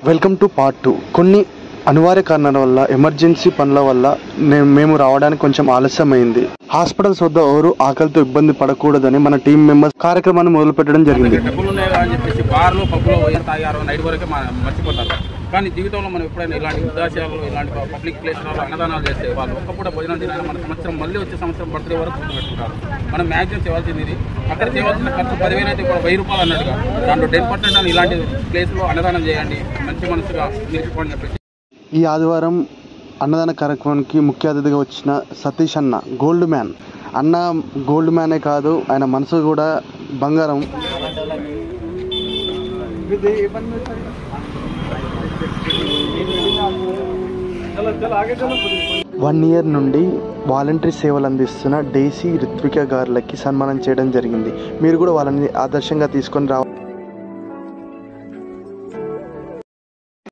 Welcome to part 2. కొన్ని అనివార్య కారణాల వల్ల ఎమర్జెన్సీ పనుల వల్ల మేము రావడానికి కొంచెం ఆలస్యమైంది. హాస్పిటల్స్ వద్ద ఎవరు ఆకలితో ఇబ్బంది పడకూడదని మన టీం మెంబర్స్ కార్యక్రమాన్ని మొదలు పెట్టడం జరిగింది. కానీ జీవితంలో మనం ఎప్పుడైనా ఇలాంటి వృద్ధాశ్రయాలు ఇలాంటి పబ్లిక్ ప్లేస్లలో అన్నదానాలు చేస్తే వాళ్ళు ఒక్కపూట భోజనం తినాలని మన సంవత్సరం మళ్ళీ వచ్చే సంవత్సరం బర్త్డే వరకు గుర్తుపెట్టుకుంటారు. మనం మ్యాక్సిమం చేయవలసింది ఇది. అక్కడ చేయవలసిన ఖర్చు 10,000 అయితే కూడా 1,000 రూపాయలు అన్నట్టుగా దాంట్లో 10% అని ఇలాంటి ప్లేస్లో అన్నదానం చేయండి, మంచి మనసుగా నిలిచిపోండి చెప్పేసి. ఈ ఆదివారం అన్నదాన కార్యక్రమానికి ముఖ్య అతిథిగా వచ్చిన సతీష్ అన్న గోల్డ్ మ్యాన్. అన్న గోల్డ్ మ్యానే కాదు, ఆయన మనసు కూడా బంగారం. 1 year నుండి వాలంటరీ సేవలు అందిస్తున్న డేసీ రిత్విక గారులకి సన్మానం చేయడం జరిగింది. మీరు కూడా వాళ్ళని ఆదర్శంగా తీసుకొని